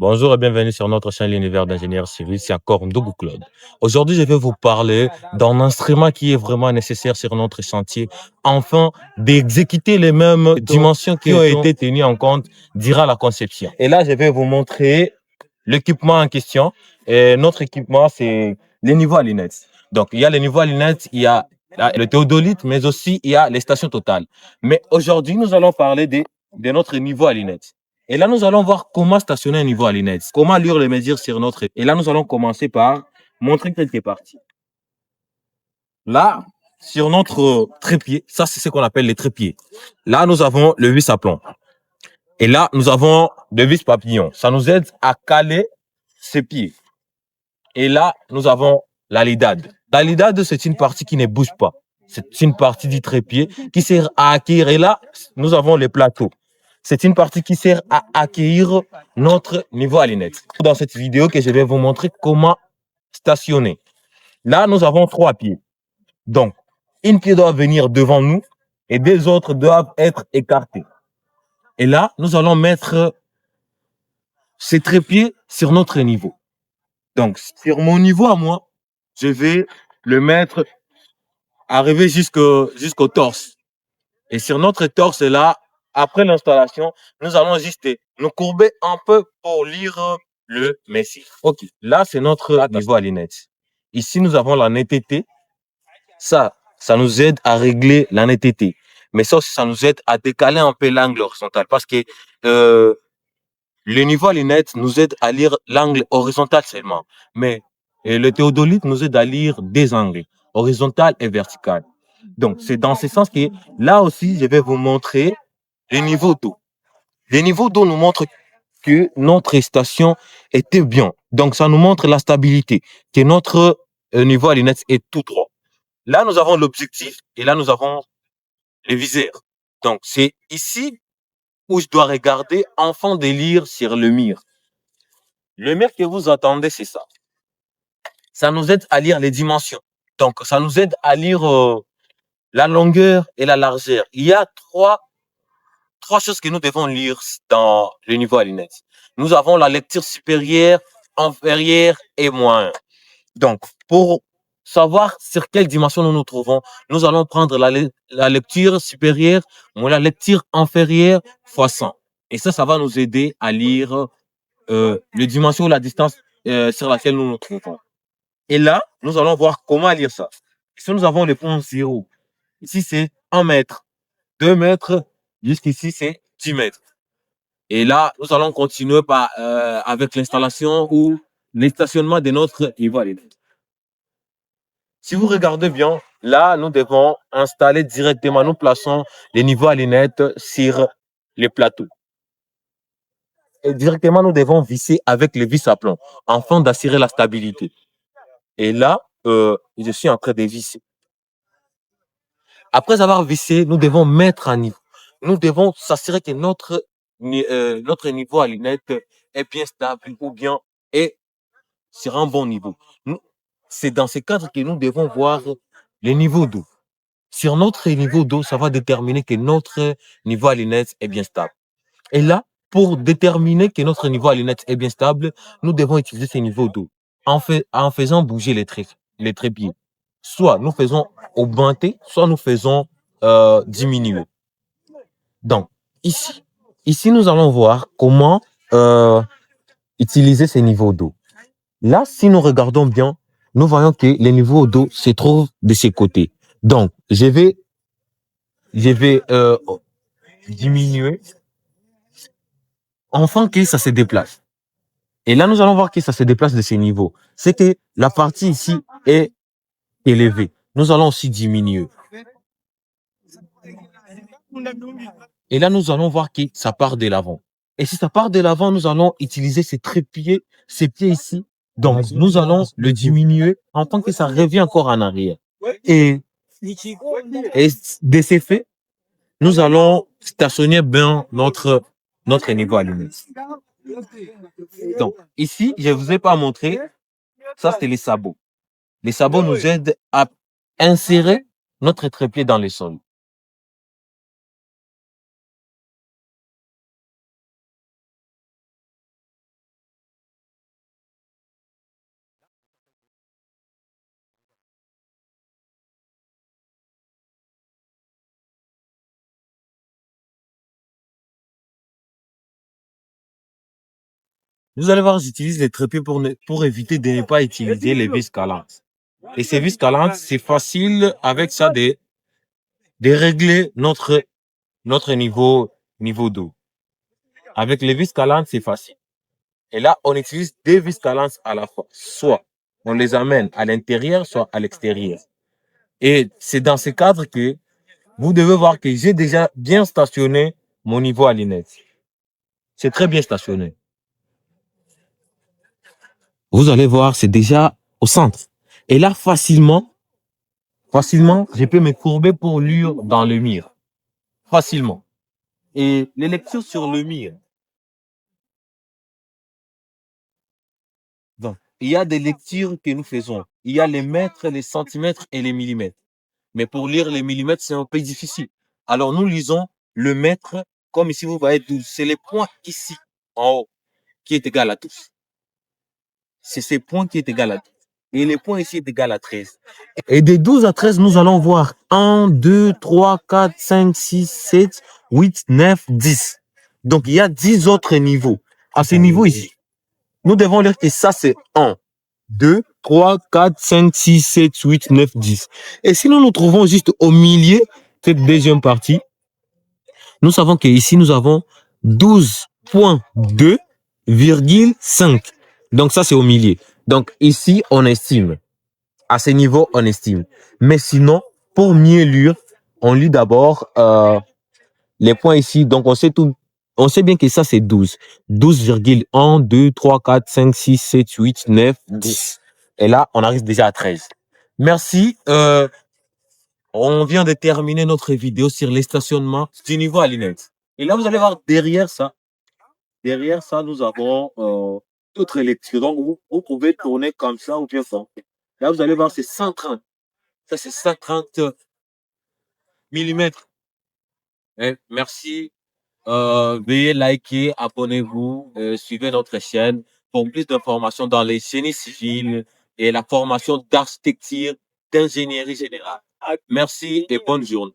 Bonjour et bienvenue sur notre chaîne L'Univers d'ingénieur civil, c'est encore Ndougou Claude. Aujourd'hui, je vais vous parler d'un instrument qui est vraiment nécessaire sur notre chantier, afin d'exécuter les mêmes dimensions qui ont été tenues en compte durant la conception. Et là, je vais vous montrer l'équipement en question. Et notre équipement, c'est les niveaux à lunettes. Donc, il y a les niveaux à lunettes, il y a le théodolite, mais aussi il y a les stations totales. Mais aujourd'hui, nous allons parler de notre niveau à lunettes. Et là, nous allons voir comment stationner un niveau à lunettes, comment lire les mesures sur notre... Et là, nous allons commencer par montrer quelques parties. Là, sur notre trépied, ça, c'est ce qu'on appelle les trépieds. Là, nous avons le vis à plomb. Et là, nous avons le vis papillon. Ça nous aide à caler ses pieds. Et là, nous avons la lidade. La lidade, c'est une partie qui ne bouge pas. C'est une partie du trépied qui sert à accueillir. Et là, nous avons les plateaux. C'est une partie qui sert à accueillir notre niveau à lunettes. Dans cette vidéo que je vais vous montrer comment stationner. Là, nous avons 3 pieds. Donc, une pied doit venir devant nous et 2 autres doivent être écartés. Et là, nous allons mettre ces trépieds sur notre niveau. Donc, sur mon niveau à moi, je vais le mettre arriver jusqu'au torse. Et sur notre torse là, après l'installation, nous allons juste nous courber un peu pour lire le messie. Ok, là c'est notre niveau à lunettes. Ici nous avons la netteté. Ça nous aide à régler la netteté. Mais ça aussi, ça nous aide à décaler un peu l'angle horizontal parce que le niveau à lunettes nous aide à lire l'angle horizontal seulement. Mais le théodolite nous aide à lire des angles, horizontal et vertical. Donc, c'est dans ce sens que là aussi, je vais vous montrer les niveaux d'eau. Les niveaux d'eau nous montrent que notre station était bien. Donc, ça nous montre la stabilité, que notre niveau à lunettes est tout droit. Là, nous avons l'objectif et là, nous avons les viseurs. Donc, c'est ici où je dois regarder afin de lire sur le mur. Le mur que vous entendez, c'est ça. Ça nous aide à lire les dimensions. Donc, ça nous aide à lire la longueur et la largeur. Il y a trois choses que nous devons lire dans le niveau à lunettes. Nous avons la lecture supérieure, inférieure et moyenne. Donc, pour savoir sur quelle dimension nous nous trouvons, nous allons prendre la lecture supérieure ou la lecture inférieure fois 100. Et ça va nous aider à lire les dimensions ou la distance sur laquelle nous nous trouvons. Et là, nous allons voir comment lire ça. Si nous avons le point 0, ici c'est 1 mètre, 2 mètres, jusqu'ici c'est 10 mètres. Et là, nous allons continuer avec l'installation ou le stationnement de notre niveau à lunettes. Si vous regardez bien, là, nous devons installer directement, nous plaçons les niveaux à lunettes sur les plateaux. Et directement, nous devons visser avec les vis à plomb afin d'assurer la stabilité. Et là, je suis en train de visser. Après avoir vissé, nous devons mettre à niveau. Nous devons s'assurer que notre niveau à lunettes est bien stable ou bien est sur un bon niveau. C'est dans ce cadre que nous devons voir le niveau d'eau. Sur notre niveau d'eau, ça va déterminer que notre niveau à lunettes est bien stable. Et là, pour déterminer que notre niveau à lunettes est bien stable, nous devons utiliser ce niveau d'eau en faisant bouger les trépieds. Soit nous faisons augmenter, soit nous faisons diminuer. Donc, ici, nous allons voir comment utiliser ces niveaux d'eau. Là, si nous regardons bien, nous voyons que les niveaux d'eau se trouvent de ces côtés. Donc, je vais diminuer afin que ça se déplace. Et là, nous allons voir que ça se déplace de ces niveaux. C'est que la partie ici est élevée. Nous allons aussi diminuer. Et là, nous allons voir que ça part de l'avant. Et si ça part de l'avant, nous allons utiliser ces trépieds, ces pieds ici. Donc, nous allons le diminuer en tant que ça revient encore en arrière. Et de ces faits, nous allons stationner bien notre niveau à lunettes. Donc, ici, je ne vous ai pas montré, ça c'est les sabots. Les sabots nous aident à insérer notre trépied dans le sol. Vous allez voir, j'utilise les trépieds pour éviter de ne pas utiliser les vis calantes. Et ces vis calantes, c'est facile avec ça de régler notre niveau d'eau. Avec les vis calantes, c'est facile. Et là, on utilise deux vis calantes à la fois. Soit on les amène à l'intérieur, soit à l'extérieur. Et c'est dans ce cadre que vous devez voir que j'ai déjà bien stationné mon niveau à l'inette. C'est très bien stationné. Vous allez voir, c'est déjà au centre. Et là, facilement, je peux me courber pour lire dans le mur. Facilement. Et les lectures sur le mur. Donc, il y a des lectures que nous faisons. Il y a les mètres, les centimètres et les millimètres. Mais pour lire les millimètres, c'est un peu difficile. Alors, nous lisons le mètre comme ici, vous voyez 12. C'est les points ici, en haut, qui est égal à 12. C'est ces points qui est égal à 12. Et les points ici est égal à 13. Et de 12 à 13, nous allons voir 1, 2, 3, 4, 5, 6, 7, 8, 9, 10. Donc, il y a 10 autres niveaux. À ce niveau ici, nous devons lire que ça, c'est 1, 2, 3, 4, 5, 6, 7, 8, 9, 10. Et si nous nous trouvons juste au milieu de cette deuxième partie, nous savons qu'ici, nous avons 12,2,5. Donc, ça, c'est au milieu. Donc, ici, on estime. À ce niveau, on estime. Mais sinon, pour mieux lire, on lit d'abord les points ici. Donc, on sait tout. On sait bien que ça, c'est 12. 12,1, 2, 3, 4, 5, 6, 7, 8, 9, 10. Et là, on arrive déjà à 13. Merci. On vient de terminer notre vidéo sur les stationnements du niveau à l'inette. Et là, vous allez voir derrière ça, nous avons d'autres lectures. Donc, vous pouvez tourner comme ça ou bien ça. Là, vous allez voir, c'est 130. Ça, c'est 130 millimètres. Merci. Veuillez liker, abonnez-vous, suivez notre chaîne pour plus d'informations dans les génies civils et la formation d'architecture, d'ingénierie générale. Merci et bonne journée.